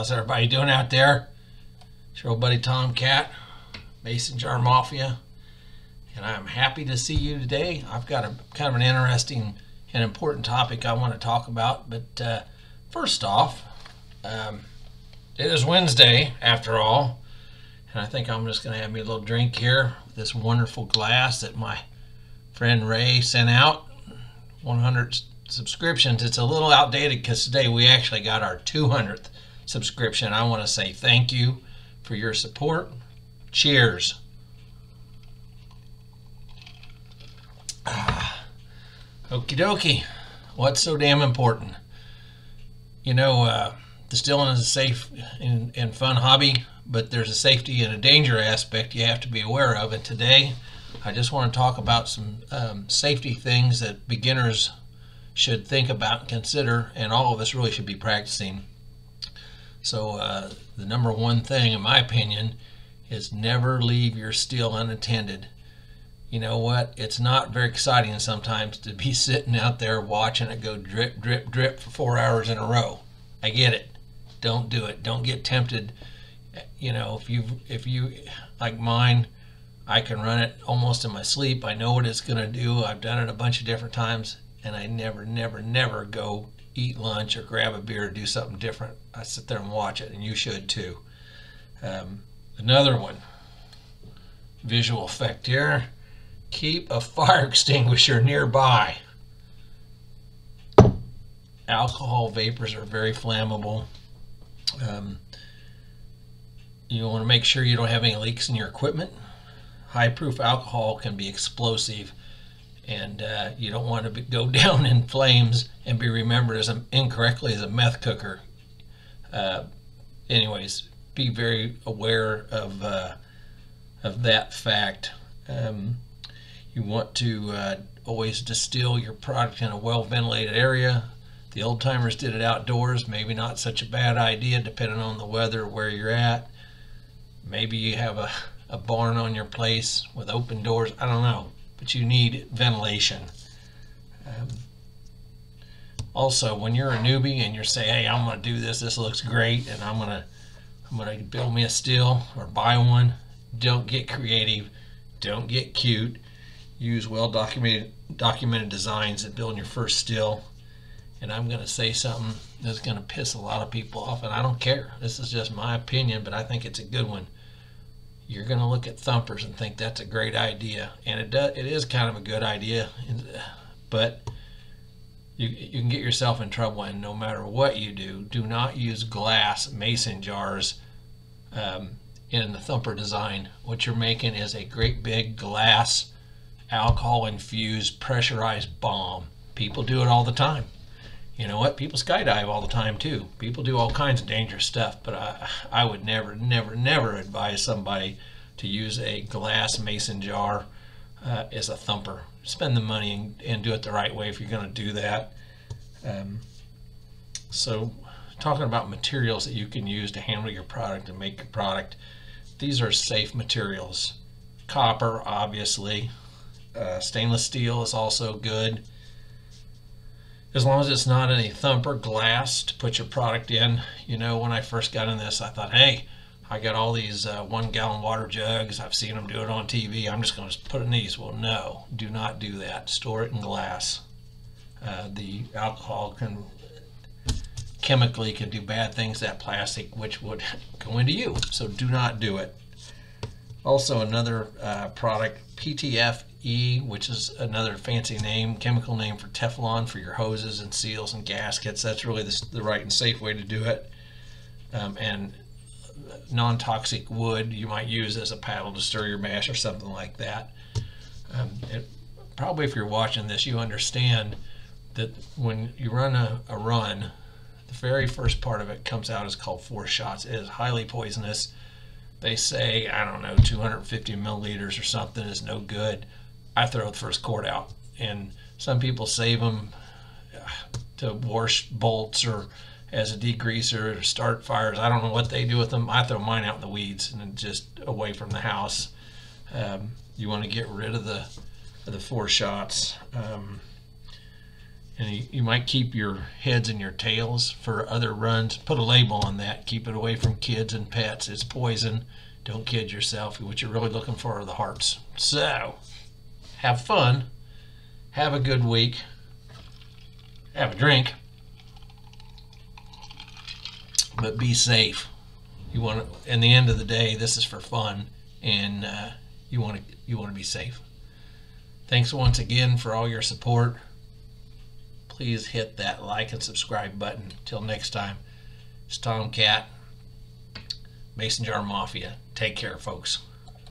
How's everybody doing out there? It's your old buddy Tom Cat, Mason Jar Mafia, and I'm happy to see you today. I've got a kind of an interesting and important topic I want to talk about, but first off, it is Wednesday after all, and I think I'm just going to have me a little drink here with this wonderful glass that my friend Ray sent out. 100 subscriptions. It's a little outdated because today we actually got our 200th subscription. I want to say thank you for your support. Cheers. Okie dokie. What's so damn important? You know, distilling is a safe and fun hobby, but there's a safety and a danger aspect you have to be aware of. And today I just want to talk about some safety things that beginners should think about and consider, and all of us really should be practicing. So the number one thing, in my opinion, is never leave your still unattended. You know what? It's not very exciting sometimes to be sitting out there watching it go drip, drip, drip for 4 hours in a row. I get it. Don't do it. Don't get tempted. You know, if you like mine, I can run it almost in my sleep. I know what it's going to do. I've done it a bunch of different times, and I never go eat lunch or grab a beer or do something different. I sit there and watch it, and you should too. Another one, visual effect here. Keep a fire extinguisher nearby. Alcohol vapors are very flammable. You want to make sure you don't have any leaks in your equipment. High proof alcohol can be explosive, and you don't want to go down in flames and be remembered as incorrectly as a meth cooker. Anyways, be very aware of that fact. You want to always distill your product in a well ventilated area. The old timers did it outdoors. Maybe not such a bad idea depending on the weather where you're at. Maybe you have a barn on your place with open doors. I don't know, but you need ventilation. Also, when you're a newbie and you say, "Hey, I'm going to do this. This looks great, and I'm going to build me a still or buy one," don't get creative. Don't get cute. Use well documented designs at building your first still. And I'm going to say something that's going to piss a lot of people off, and I don't care. This is just my opinion, but I think it's a good one. You're going to look at thumpers and think that's a great idea, and it is kind of a good idea, but you can get yourself in trouble. And no matter what you do not use glass mason jars in the thumper design. What you're making is a great big glass alcohol infused pressurized bomb. People do it all the time. You know what? People skydive all the time too. People do all kinds of dangerous stuff, but I would never advise somebody to use a glass mason jar as a thumper. Spend the money and do it the right way if you're going to do that. So talking about materials that you can use to handle your product and make your product, these are safe materials. Copper, obviously. Stainless steel is also good. As long as it's not any thumper glass to put your product in. You know, when I first got in this, I thought, hey, I got all these 1 gallon water jugs. I've seen them do it on TV. I'm just going to put it in these. Well, no, do not do that. Store it in glass. The alcohol chemically can do bad things to that plastic, which would go into you. So do not do it. Also, another product, PTFE, which is another fancy name, chemical name for Teflon for your hoses and seals and gaskets. That's really the right and safe way to do it. And non-toxic wood you might use as a paddle to stir your mash or something like that. Probably if you're watching this, you understand that when you run a run, the very first part of it comes out is called Fourshots. It is highly poisonous. They say, I don't know, 250 milliliters or something is no good. I throw the first quart out. And some people save them to wash bolts or as a degreaser or start fires. I don't know what they do with them. I throw mine out in the weeds and just away from the house. You want to get rid of the Fourshots. And you might keep your heads and your tails for other runs. Put a label on that. Keep it away from kids and pets. It's poison. Don't kid yourself. What you're really looking for are the hearts. So, have fun. Have a good week. Have a drink. But be safe. You want to, in the end of the day, this is for fun, and you want to be safe. Thanks once again for all your support. Please hit that like and subscribe button. Till next time, it's Tomcat, Mason Jar Mafia. Take care, folks.